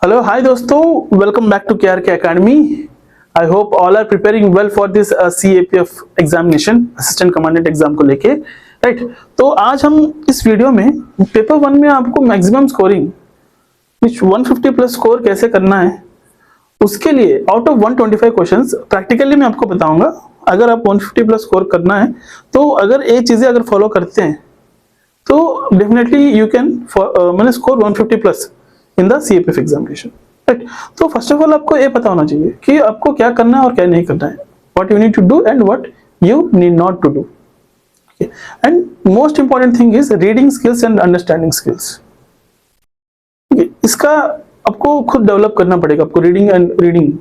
Hello, hi दोस्तों, welcome back to KRK Academy. I hope all are preparing well for this CAPF examination, Assistant Commandant exam को लेके, right? तो आज हम इस वीडियो में पेपर 1 में आपको मैक्सिमम स्कोरिंग 150 प्लस स्कोर कैसे करना है, उसके लिए आउट ऑफ 125 क्वेश्चंस प्रैक्टिकली मैं आपको बताऊंगा। अगर आप 150 प्लस स्कोर करना है तो अगर ये चीजें अगर फॉलो करते हैं तो डेफिनेटली यू कैन मैंने score 150 plus in the CAPF examination, right. तो फर्स्ट ऑफ ऑल आपको ये पता होना चाहिए कि आपको क्या करना है और क्या नहीं करना है, what you need to do and what you need not to do. And most important thing is reading skills and understanding skills. इसका आपको खुद डेवलप करना पड़ेगा। आपको रीडिंग एंड रीडिंग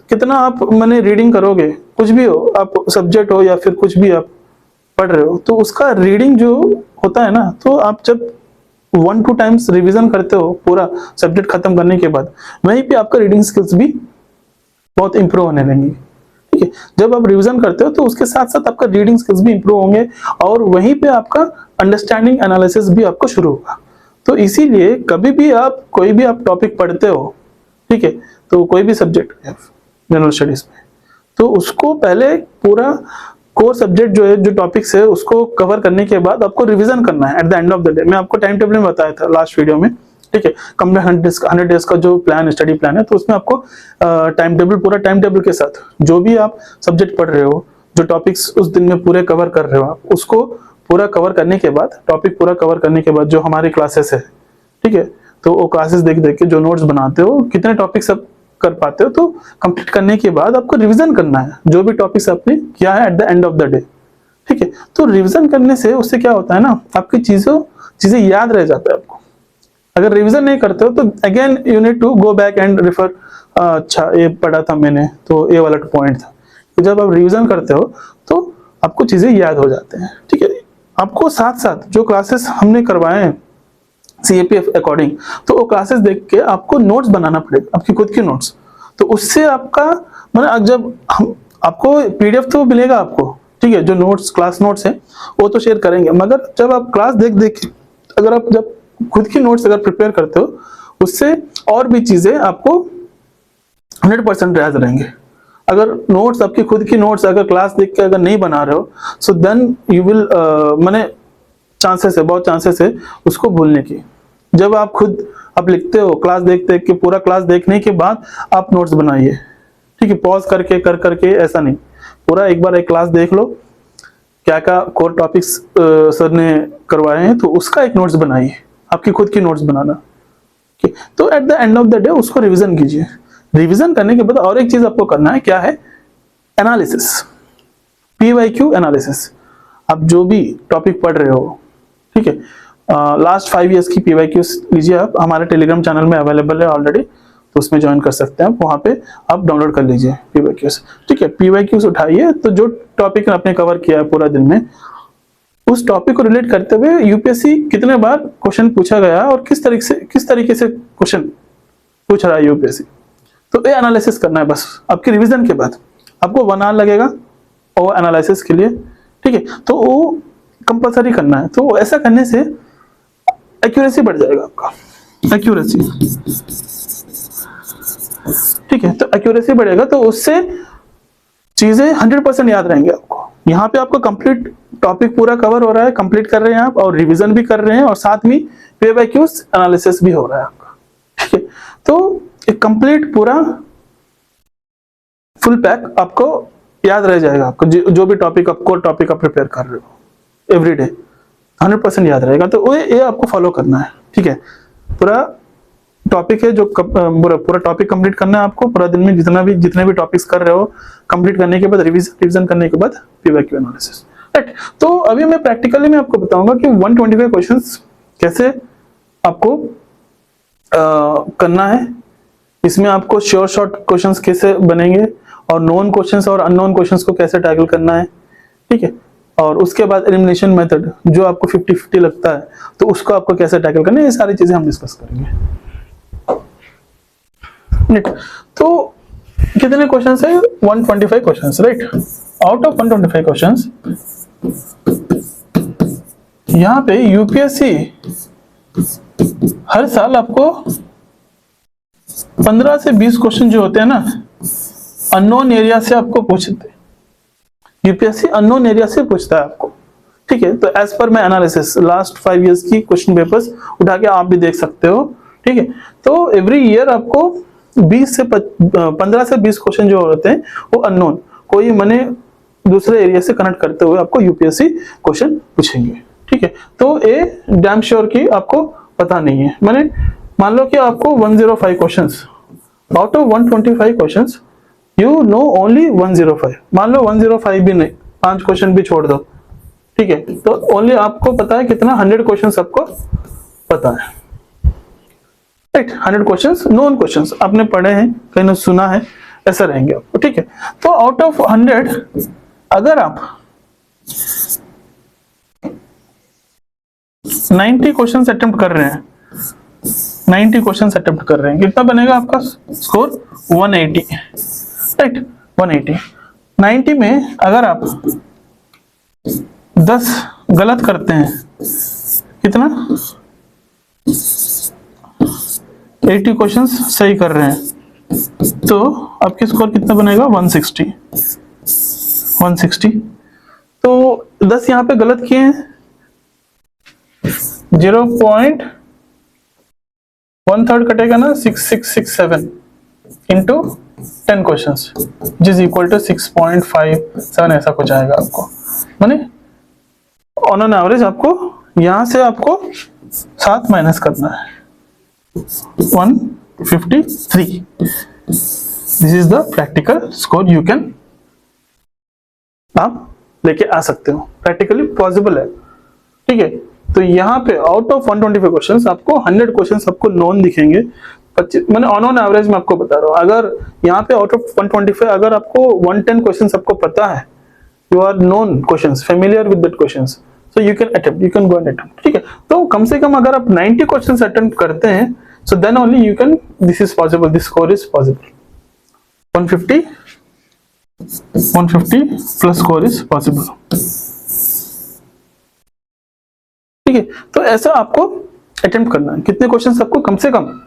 कितना आप मैंने रीडिंग करोगे, कुछ भी हो, आप सब्जेक्ट हो या फिर कुछ भी आप पढ़ रहे हो, तो उसका रीडिंग जो होता है ना, तो आप जब 1-2 टाइम्स रिवीजन करते हो पूरा सब्जेक्ट खत्म करने के बाद, वहीं पे आपका रीडिंग स्किल्स भी बहुत इंप्रूव होने लगेंगे, ठीक है। जब आप रिवीजन करते हो तो उसके साथ साथ आपका रीडिंग स्किल्स भी इंप्रूव होंगे और वहीं पे आपका अंडरस्टैंडिंग एनालिसिस भी आपको शुरू होगा। तो इसीलिए कभी भी आप कोई भी आप टॉपिक पढ़ते हो, ठीक है, तो कोई भी सब्जेक्ट जनरल स्टडीज में, तो उसको पहले पूरा कोर सब्जेक्ट जो है, जो टॉपिक्स है, उसको कवर करने के बाद आपको रिवीजन करना है at the end of the day. मैं आपको टाइम टेबल में बताया था लास्ट वीडियो में, ठीक है। कंप्लीट 100 डेज का जो प्लान स्टडी प्लान है, तो उसमें आपको टाइम टेबल, पूरा टाइम टेबल के साथ जो भी आप सब्जेक्ट पढ़ रहे हो, जो टॉपिक्स उस दिन में पूरे कवर कर रहे हो, आप उसको पूरा कवर करने के बाद, टॉपिक पूरा कवर करने के बाद जो हमारी क्लासेस है, ठीक है, तो वो क्लासेस देख देख के जो नोट्स बनाते हो, कितने टॉपिक्स आप कर पाते हो, तो कंप्लीट करने के बाद आपको रिवीजन करना है जो भी टॉपिक्स आपने किया है at the end of the day, ठीक है। तो रिवीजन करने से उससे क्या होता है ना, आपकी चीजें याद रह जाता है आपको। अगर रिवीजन नहीं करते हो तो again you need to go back and refer, अच्छा ये पढ़ा था मैंने, तो ये वाला पॉइंट था। तो जब आप रिवीजन करते हो तो आपको चीजें याद हो जाते हैं, ठीक है। आपको साथ साथ जो क्लासेस हमने करवाए हैं CAPF अकॉर्डिंग, तो वो क्लासेस देख के आपको नोट्स बनाना पड़ेगा, आपकी खुद की नोट्स। तो उससे आपका मतलब जब हम आपको PDF तो मिलेगा आपको, ठीक है, जो नोट्स क्लास नोट्स है वो तो शेयर करेंगे, मगर जब आप क्लास देख देख के अगर आप जब खुद की नोट्स अगर प्रिपेयर करते हो, उससे और भी चीजें आपको 100% याद रहेंगे। अगर नोट्स आपकी खुद की नोट्स अगर क्लास देख के अगर नहीं बना रहे हो, सो देन यू विल माने चांसेस है, बहुत चांसेस है उसको भूलने की। जब आप खुद आप लिखते हो क्लास देख देख के, पूरा क्लास देखने के बाद आप नोट्स बनाइए, ठीक है, पॉज करके कर करके ऐसा नहीं, पूरा एक बार एक क्लास देख लो, क्या क्या कोर टॉपिक्स सर ने करवाए हैं, तो उसका एक नोट्स बनाइए, आपकी खुद की नोट्स बनाना, ठीक है। तो at the end of the day उसको रिवीजन कीजिए। रिवीजन करने के बाद और एक चीज आपको करना है, क्या है, एनालिसिस, PYQ एनालिसिस। आप जो भी टॉपिक पढ़ रहे हो, ठीक है, लास्ट 5 इयर्स की PYQs लीजिए, आप हमारे टेलीग्राम चैनल में अवेलेबल है ऑलरेडी, तो उसमें ज्वाइन कर सकते हैं आप, वहां पे आप डाउनलोड कर लीजिए PYQs, ठीक है। PYQs उठाइए, तो जो टॉपिक आपने कवर किया है पूरा दिन में, उस टॉपिक को रिलेट करते हुए UPSC कितने बार क्वेश्चन पूछा गया और किस तरीके से क्वेश्चन पूछ रहा है UPSC, तो ये एनालिसिस करना है बस। आपकी रिवीजन के बाद आपको 1 आवर लगेगा और एनालिसिस के लिए, ठीक है, तो वो कंपलसरी करना है। तो ऐसा करने से एक्यूरेसी बढ़ जाएगा आपका, एक्यूरेसी, ठीक है। तो एक्यूरेसी बढ़ेगा तो उससे चीजें 100% याद रहेंगे आपको। यहाँ पे आपको कंप्लीट टॉपिक पूरा कवर हो रहा है, कंप्लीट कर रहे हैं आप, और रिवीजन भी कर रहे हैं, और साथ में PYQs एनालिसिस भी हो रहा है आपका, ठीक है। तो एक कंप्लीट पूरा फुल पैक आपको याद रह जाएगा। आपको जो भी टॉपिक आपको टॉपिक आप प्रिपेयर कर रहे हो एवरीडे 100% याद रहेगा। तो ये आपको फॉलो करना है, ठीक है। पूरा टॉपिक है जो पूरा टॉपिक कंप्लीट करना है आपको पूरा दिन में, जितने भी टॉपिक्स कर रहे हो, कंप्लीट करने के बाद रिवीजन करने के बाद PYQ एनालिसिस, राइट। तो अभी मैं प्रैक्टिकली मैं आपको बताऊंगा कि 125 क्वेश्चंस कैसे आपको करना है। इसमें आपको श्योर शॉर्ट क्वेश्चंस कैसे बनेंगे, और नोन क्वेश्चंस और अननोन क्वेश्चंस को कैसे टैकल करना है, ठीक है। और उसके बाद एलिमिनेशन मेथड जो आपको 50-50 लगता है, तो उसको आपको कैसे टैकल करना है, ये सारी चीजें हम डिस्कस करेंगे। तो कितने क्वेश्चंस है, 125 questions, right. Out of 125 questions यहाँ पे UPSC हर साल आपको 15 से 20 क्वेश्चन जो होते हैं ना, अननोन एरिया से आपको पूछते, यूपीएससी अननोन एरिया से पूछता है आपको, ठीक है। तो as per my analysis last 5 years की क्वेश्चन पेपर्स उठा के आप भी देख सकते हो, ठीक है। तो एवरी ईयर आपको 15 से 20 क्वेश्चन जो होते हैं वो अननोन, कोई माने दूसरे एरिया से कनेक्ट करते हुए आपको यूपीएससी क्वेश्चन पूछेंगे, ठीक है। तो ये डैम श्योर की आपको पता नहीं है, माने मान लो कि आपको 105 questions, out of 125 questions you know only 105, मान लो 105 भी नहीं, 5 क्वेश्चन भी छोड़ दो, ठीक है। तो ओनली आपको पता है कितना, 100 क्वेश्चंस आपको पता है, राइट। 100 क्वेश्चंस नोन क्वेश्चंस आपने पढ़े हैं, कहीं ना सुना है, ऐसा रहेंगे आपको, ठीक है। तो आउट ऑफ 100 अगर आप 90 क्वेश्चंस अटेम्प्ट कर रहे हैं, 90 क्वेश्चंस अटेम्प्ट कर रहे हैं, कितना बनेगा आपका स्कोर? 180, राइट, 180। 90 में अगर आप 10 गलत करते हैं, कितना? 80 क्वेश्चंस सही कर रहे हैं, तो आपकी स्कोर कितना बनेगा? 160, 160। तो 10 यहाँ पे गलत किए हैं, 0.1/3 कटेगा ना, 6667 इंटू 10 क्वेश्चंस जिस इक्वल टू 6.57 ऐसा कुछ आएगा आपको, माने ऑन एन एवरेज आपको यहां से आपको 7 माइनस करना है, 153। This is the practical score you can, आप लेके आ सकते हो, प्रैक्टिकली पॉसिबल है, ठीक है। तो यहाँ पे आउट ऑफ 125 क्वेश्चंस आपको 100 क्वेश्चंस आपको नॉन दिखेंगे, 25 मैंने ऑन एवरेज में आपको बता रहा हूँ। अगर यहाँ पे आउट ऑफ 125 अगर आपको 110 क्वेश्चंस आपको पता है, you are known questions, familiar with that questions, so you can attempt, you can go and attempt, ठीक है। तो कम से कम अगर आप 90 क्वेश्चंस अटेम्प्ट करते हैं, so then only you can, this is possible, this score is possible. 150 plus score is possible, ठीक है। तो ऐसा आपको अटेम्प्ट करना है, कितने क्वेश्चंस आपको? कम से कम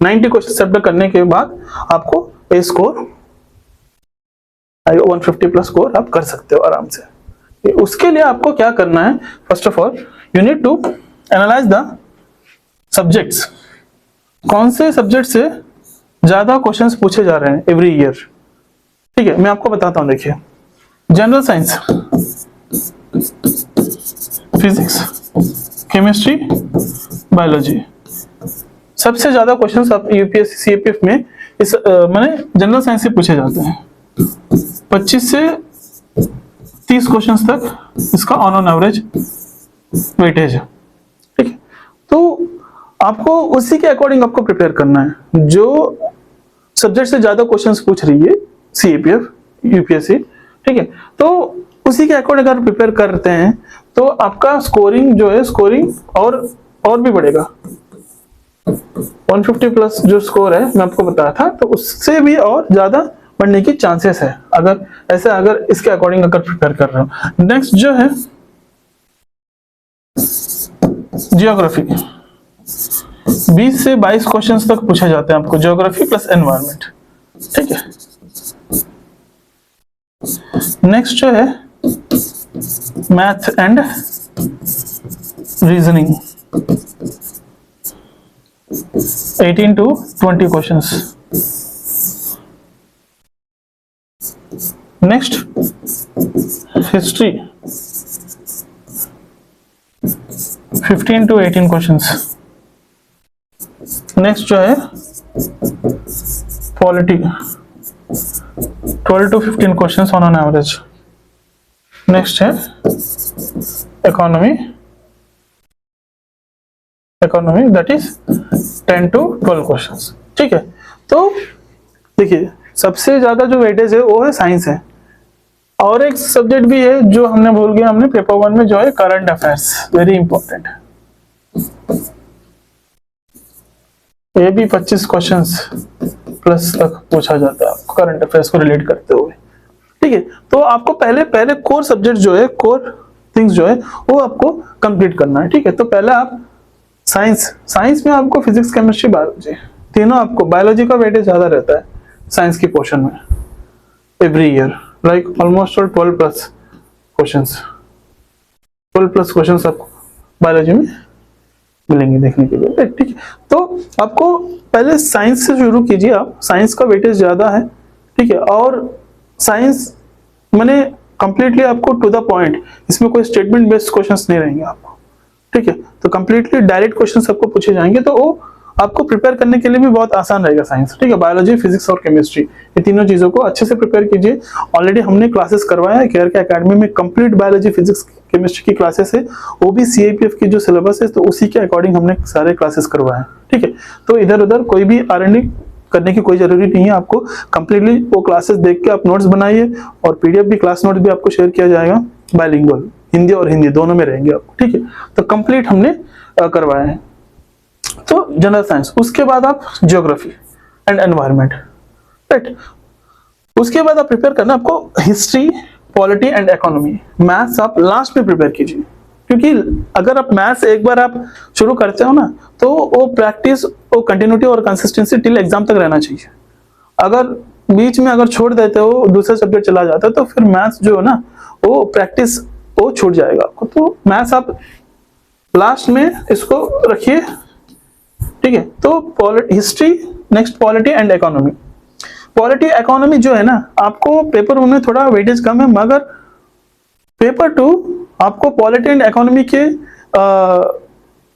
90 क्वेश्चन अटेम्प्ट करने के बाद आपको ए स्कोर 150 प्लस स्कोर आप कर सकते हो आराम से। उसके लिए आपको क्या करना है? First of all you need to analyse the subjects, कौन से सब्जेक्ट से ज्यादा क्वेश्चंस पूछे जा रहे हैं एवरी ईयर, ठीक है। मैं आपको बताता हूं, देखिए, general science, physics, chemistry, biology, सबसे ज्यादा क्वेश्चंस आप यूपीएससी सीएपीएफ में इस माने जनरल साइंस से पूछे जाते हैं। 25 से 30 क्वेश्चंस तक इसका ऑन एवरेज वेटेज है, ठीक है। तो आपको उसी के अकॉर्डिंग आपको प्रिपेयर करना है, जो सब्जेक्ट से ज्यादा क्वेश्चंस पूछ रही है सीएपीएफ यूपीएससी, ठीक है। तो उसी के अकॉर्डिंग अगर प्रिपेयर करते हैं तो आपका स्कोरिंग जो है, स्कोरिंग और भी बढ़ेगा। 150 प्लस जो स्कोर है मैं आपको बताया था, तो उससे भी और ज्यादा बढ़ने की चांसेस है अगर इसके अकॉर्डिंग अगर प्रिपेयर कर रहे हो। नेक्स्ट जो है जियोग्राफी, 20 से 22 क्वेश्चंस तक पूछे जाते हैं आपको, जियोग्राफी प्लस एनवायरनमेंट, ठीक है। नेक्स्ट जो है math and reasoning, 18 to 20 questions. Next history, 15 to 18 questions. Next जो है polity, 12 to 15 questions on an average. Next है economy, that is 10 to 12 questions, ठीक है। तो देखिए, सबसे ज्यादा जो वेटेज है वो है साइंस है, और एक सब्जेक्ट भी है जो हमने भूल गया, हमने पेपर 1 में, जो है करंट अफेयर्स, वेरी इंपॉर्टेंट। ये भी 25 क्वेश्चंस प्लस तक पूछा जाता है करंट अफेयर्स को रिलेट करते हुए, ठीक है। तो आपको पहले कोर सब्जेक्ट जो है, कोर थिंग्स जो है वो आपको कंप्लीट करना है, ठीक है। तो पहले आप साइंस में आपको फिजिक्स, केमिस्ट्री, बायोलॉजी, तीनों आपको, बायोलॉजी का वेटेज ज्यादा रहता है साइंस की पोर्शन में every year, like almost 12 plus questions, 12 plus questions आपको बायोलॉजी में मिलेंगे देखने के लिए, ठीक है। तो आपको पहले साइंस से शुरू कीजिए, आप साइंस का वेटेज ज्यादा है, ठीक है। और साइंस मैंने कंप्लीटली आपको टू द पॉइंट, इसमें कोई स्टेटमेंट बेस्ड क्वेश्चंस नहीं रहेंगे आपको, ठीक है। तो कंप्लीटली डायरेक्ट क्वेश्चंस आपको पूछे जाएंगे, तो वो आपको प्रिपेयर करने के लिए भी बहुत आसान रहेगा साइंस, ठीक है। बायोलॉजी, फिजिक्स और केमिस्ट्री, ये तीनों चीजों को अच्छे से प्रिपेयर कीजिए। ऑलरेडी हमने क्लासेस करवाया है केयर के एकेडमी में, कंप्लीट बायोलॉजी, फिजिक्स, केमिस्ट्री की क्लासेस है, वो भी सीआईपीएफ की जो सिलेबस है, तो उसी के अकॉर्डिंग हमने सारे क्लासेस करवाए हैं, ठीक है। तो इधर उधर कोई भी R&D करने की कोई जरूरी नहीं है, आपको कंप्लीटली वो क्लासेस देख के आप नोट्स बनाइए, और पीडीएफ भी, क्लास नोट भी आपको शेयर किया जाएगा, बाइलिंगुअल, हिंदी और हिंदी दोनों में रहेंगे आपको, ठीक है। तो कंप्लीट हमने करवाया है। तो जनरल साइंस, उसके बाद आप ज्योग्राफी एंड एनवायरनमेंट, राइट। उसके बाद आप प्रिपेयर करना आपको history, polity and economy. Maths आप लास्ट में प्रिपेयर कीजिए, क्योंकि अगर आप मैथ्स एक बार आप शुरू करते हो ना, तो वो प्रैक्टिस, वो कंटिन्यूटी और कंसिस्टेंसी टिल एग्जाम तक रहना चाहिए। अगर बीच में अगर छोड़ देते हो, दूसरा सब्जेक्ट चला जाता है, तो फिर मैथ्स जो है ना, वो प्रैक्टिस वो छूट जाएगा आपको। तो मैथ्स आप लास्ट में इसको रखिए, ठीक है। तो history, next polity and economy. Polity economy जो है ना, आपको पेपर 1 में थोड़ा वेटेज कम है, मगर पेपर 2 आपको पॉलिटी एंड इकोनॉमी के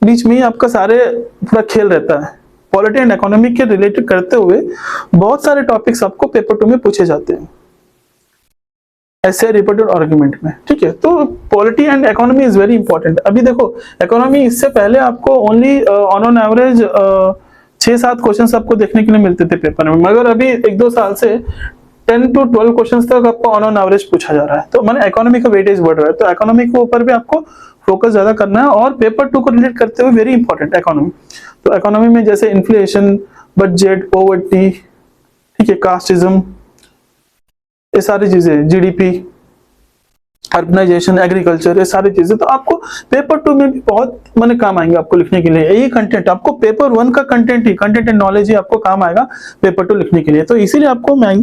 बीच में ही आपका सारे पूरा खेल रहता है। पॉलिटी एंड इकोनॉमी के रिलेटेड करते हुए बहुत सारे टॉपिक्स आपको पेपर 2 में पूछे जाते हैं, ऐसे रिपोर्टेड आर्गुमेंट में, ठीक है। तो polity and economy is very important. अभी देखो, इकोनॉमी इससे पहले आपको ओनली ऑन एवरेज 6-7 क्वेश्चंस आपको देखने के लिए मिलते थे पेपर में, मगर अभी 1-2 साल से 10 to 12 क्वेश्चंस तक आपको ऑन एवरेज पूछा जा रहा है। तो मैंने इकोनॉमी का वेटेज बढ़ रहा है, तो इकोनॉमी के ऊपर भी आपको फोकस ज्यादा करना है, और पेपर 2 को रिलेट करते हुए वेरी इंपॉर्टेंट इकोनॉमी। तो इकोनॉमी में जैसे इन्फ्लेशन, बजट, पॉवर्टी, ठीक है, कास्टिज्म, ये सारी चीजें, जीडीपी, अर्बनाइजेशन, एग्रीकल्चर, ये सारी चीजें तो आपको पेपर 2 में भी बहुत माने काम आएंगे आपको लिखने के लिए। यही कंटेंट आपको पेपर 1 का कंटेंट एंड नॉलेज ही आपको काम आएगा पेपर 2 लिखने के लिए। तो इसीलिए आपको मैं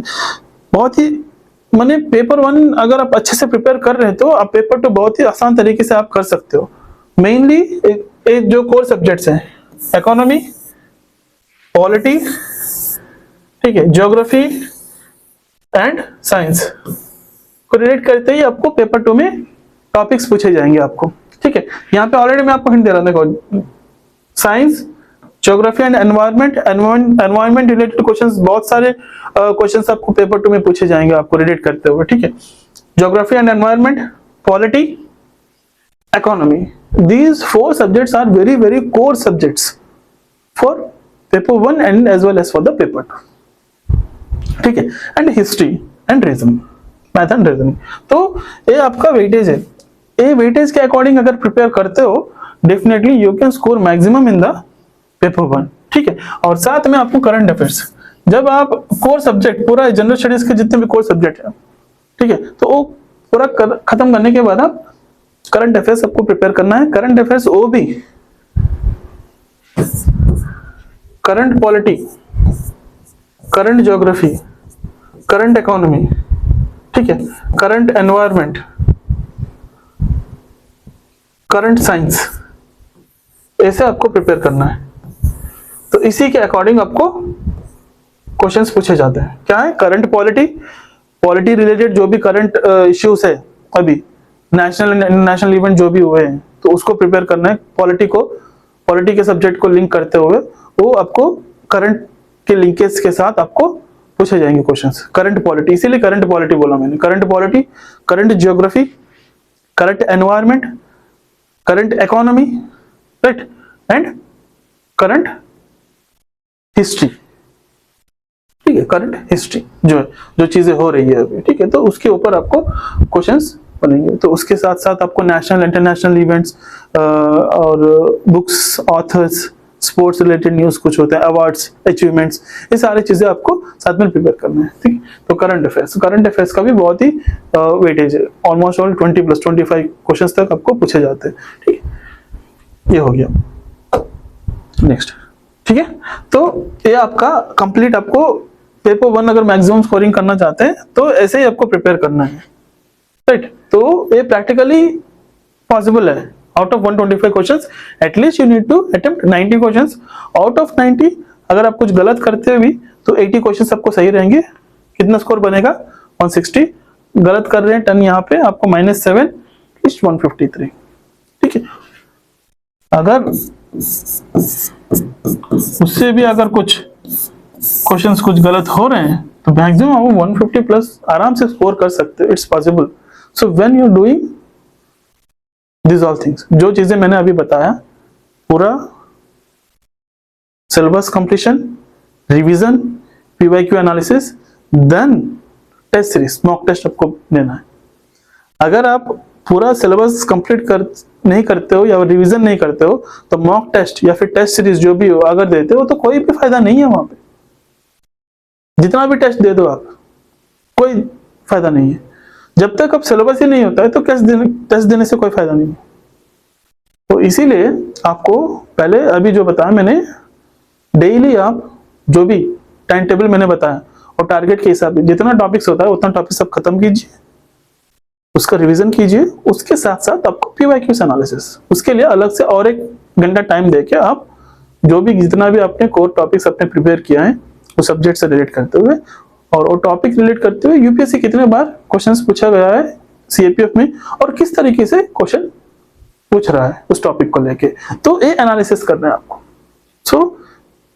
बहुत ही माने पेपर 1 अगर आप अच्छे से प्रिपेयर कर रहे हैं, तो आप पेपर 2 बहुत ही आसान तरीके से आप कर सकते हो। मेनली एक जो कोर सब्जेक्ट्स हैं, इकोनॉमी, पॉलिटी, ठीक है, ज्योग्राफी एंड साइंस को रिलेट करते ही आपको पेपर 2 में टॉपिक्स पूछे जाएंगे आपको, ठीक है। यहाँ पे ऑलरेडी मैं आपको हिंट दे रहा हूँ, देखो, science, geography and environment related questions, बहुत सारे क्वेश्चंस आपको पेपर 2 में पूछे जाएंगे आपको रिलेट करते हुए, ठीक है। Geography and environment, polity, economy, these 4 subjects are very very core subjects for paper 1 and as well as for the paper 2, ठीक है। And history and reasoning, math and reasoning, तो ये आपका वेटेज है। ये वेटेज के अकॉर्डिंग अगर prepare करते हो, definitely you can score maximum in the paper 1, ठीक है। और साथ में आपको करंट अफेयर्स, जब आप कोर सब्जेक्ट पूरा जनरल स्टडीज के जितने भी कोर सब्जेक्ट है, ठीक है, तो वो पूरा खत्म करने के बाद आप करंट अफेयर्स आपको प्रिपेयर करना है। करंट अफेयर्स वो भी current polity, current geography, current economy, ठीक है, करंट एनवायरनमेंट, करंट साइंस, ऐसे आपको प्रिपेयर करना है। तो इसी के अकॉर्डिंग आपको क्वेश्चंस पूछे जाते हैं। क्या है? करंट पॉलिटी रिलेटेड जो भी करंट इश्यूज है, अभी नेशनल एंड इंटरनेशनल इवेंट जो भी हुए हैं, तो उसको प्रिपेयर करना है। पॉलिटी के सब्जेक्ट को लिंक करते हुए वो आपको करंट के लिंकेज के साथ आपको पूछे जाएंगे क्वेश्चंस। करंट पॉलिटी, इसीलिए करंट पॉलिटी बोला मैंने। Current polity, current geography, current environment, current economy, right, and current history, ठीक है। करंट हिस्ट्री जो चीजें हो रही है अभी, ठीक है, तो उसके ऊपर आपको क्वेश्चंस बनेंगे। तो उसके साथ साथ आपको नेशनल इंटरनेशनल इवेंट्स और books, authors, sports related news कुछ होता है, अवार्ड्स, अचीवमेंट्स, ये सारी चीजें आपको साथ में प्रिपेयर करना है, ठीक है। तो करंट अफेयर्स का भी बहुत ही वेटेज है, ऑलमोस्ट ऑल 20 + 25 क्वेश्चंस तक आपको पूछे जाते हैं, ठीक है। ये हो गया। नेक्स्ट ठीक है, तो ये आपका कंप्लीट, आपको पेपर 1 अगर मैक्सिमम स्कोरिंग करना चाहते हैं तो ऐसे ही आपको प्रिपेयर करना है, राइट। तो ये प्रैक्टिकली पॉसिबल है। Out of 125 questions at least you need to attempt 90 questions. Out of 90 अगर आप कुछ गलत करते भी तो 80 क्वेश्चंस आपको सही रहेंगे। कितना स्कोर बनेगा? 160। गलत कर रहे हैं 10, यहाँ पे आपको -7 इस 153। ठीक है, अगर उससे भी अगर कुछ क्वेश्चंस कुछ गलत हो रहे हैं तो मैक्सिमम आप 150 प्लस आराम से स्कोर कर सकते हो। It's possible. So when you are doing this all things, जो चीजें मैंने अभी बताया, पूरा syllabus completion, revision, PYQ analysis, then test series, mock test आपको देना है। अगर आप पूरा सिलेबस कंप्लीट नहीं करते हो या रिवीजन नहीं करते हो तो मॉक टेस्ट या फिर टेस्ट सीरीज जो भी हो अगर देते हो तो कोई भी फायदा नहीं है। वहां पे जितना भी टेस्ट दे दो आप, कोई फायदा नहीं है। जब तक अब सिलेबस ही नहीं होता है तो टेस्ट देने से कोई फायदा नहीं है। तो इसीलिए आपको पहले अभी जो बताया मैंने, डेली आप जो भी टाइम टेबल मैंने बताया और टारगेट के हिसाब से जितना टॉपिक्स होता है उतना टॉपिक सब खत्म कीजिए, उसका रिवीजन कीजिए। उसके साथ साथ आपको पीवाईक्यूज एनालिसिस, उसके लिए अलग से और 1 घंटा टाइम देके आप जो भी जितना भी आपने कोर टॉपिक्स अपने प्रिपेयर किया है वो सब्जेक्ट से रिलेट करते हुए और वो टॉपिक रिलेट करते हुए यूपीएससी कितने बार क्वेश्चंस पूछा गया है सीएपीएफ में और किस तरीके से क्वेश्चन पूछ रहा है उस टॉपिक को लेके, तो ये एनालिसिस करना है आपको। सो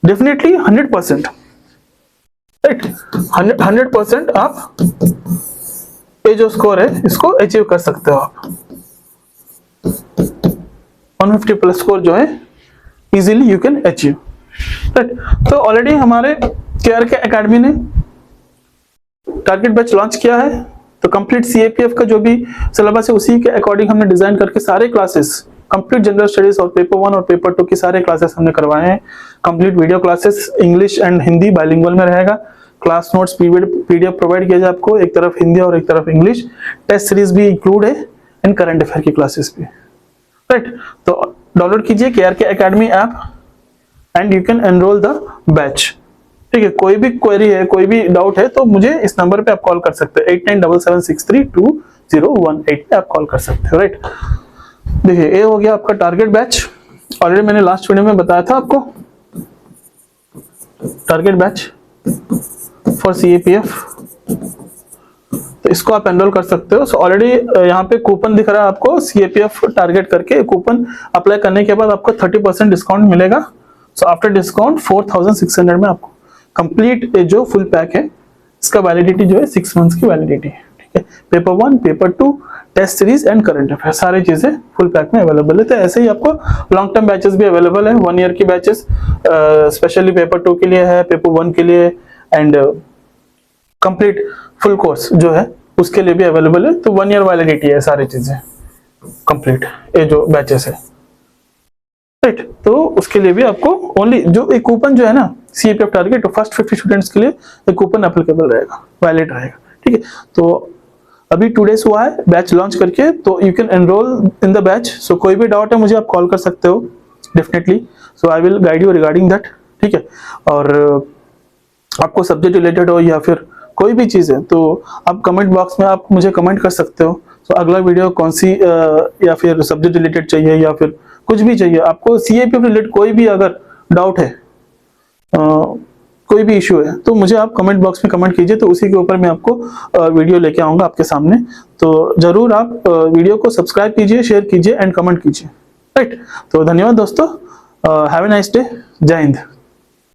डेफिनेटली 100%, राइट, 100% आप ये जो स्कोर है इसको अचीव कर सकते हो। आप 150 प्लस स्कोर जो है easily you can achieve, right. तो ऑलरेडी हमारे केआरके एकेडमी ने टारगेट बैच लॉन्च किया है। तो कंप्लीट सीएपीएफ का जो भी सिलेबस है उसी के अकॉर्डिंग हमने डिजाइन करके सारे क्लासेस, कंप्लीट जनरल स्टडीज और पेपर 1 और पेपर 2 की सारे क्लासेस हमने करवाए हैं। Complete video classes English and Hindi bilingual में रहेगा। क्लास नोट्स पीडीएफ प्रोवाइड किया जाए आपको, एक तरफ हिंदी और एक तरफ इंग्लिश। टेस्ट सीरीज भी इंक्लूड है एंड करंट अफेयर की क्लासेस भी, राइट। तो डाउनलोड कीजिए KRK academy app and you can enrol the batch. ठीक है, कोई भी क्वेरी है, कोई भी डाउट है तो मुझे इस नंबर पे आप कॉल कर सकते हैं, 8977632018 पे आप कॉल कर सकते हो, राइट। देखिए ये हो गया आपका टारगेट बैच। ऑलरेडी मैंने लास्ट वीडियो में बताया था आपको टारगेट बैच फॉर सीएपीएफ, तो इसको आप एनरोल कर सकते हो। सो ऑलरेडी यहाँ पे कूपन दिख रहा है आपको, सीएपीएफ टारगेट करके कूपन अप्लाई करने के बाद आपको 30% डिस्काउंट मिलेगा। सो आफ्टर डिस्काउंट 4600 में आपको कंप्लीट जो फुल पैक है इसका वैलिडिटी जो है 6 मंथ्स की वैलिडिटी है। ठीक है, paper 1, paper 2, test series and current affair सारी चीजें फुल पैक में अवेलेबल है। तो ऐसे ही आपको लॉन्ग टर्म बैचेस भी अवेलेबल है, 1 ईयर की बैचेस स्पेशली पेपर 2 के लिए है, पेपर 1 के लिए एंड कंप्लीट फुल कोर्स जो है उसके लिए भी अवेलेबल है। तो 1 ईयर वैलिडिटी है सारी चीजें कंप्लीट, ये जो बैचेस है, राइट। तो उसके लिए भी आपको ओनली जो एक कूपन जो है ना सीएपीएफ टारगेट, तो फर्स्ट 50 स्टूडेंट्स के लिए एक कूपन एप्लीकेबल रहेगा, वैलिड रहेगा। ठीक है, तो अभी 2 डेज हुआ है बैच लॉन्च करके, तो you can enrol in the batch. So कोई भी डाउट है मुझे आप कॉल कर सकते हो definitely, so I will guide you regarding that. ठीक है, और आपको सब्जेक्ट रिलेटेड हो या फिर कोई भी चीज़ है तो आप कमेंट बॉक्स में आप मुझे कमेंट कर सकते हो। तो अगला वीडियो कौन सी या फिर सब्जेक्ट रिलेटेड चाहिए या फिर कुछ भी चाहिए आपको, सीएपीएफ रिलेटेड कोई भी अगर डाउट है, कोई भी इशू है तो मुझे आप कमेंट बॉक्स में कमेंट कीजिए, तो उसी के ऊपर मैं आपको वीडियो लेके आऊँगा आपके सामने। तो ज़रूर आप वीडियो को सब्सक्राइब कीजिए, शेयर कीजिए एंड कमेंट कीजिए, राइट। तो धन्यवाद दोस्तों, हैव ए नाइस डे, जय हिंद।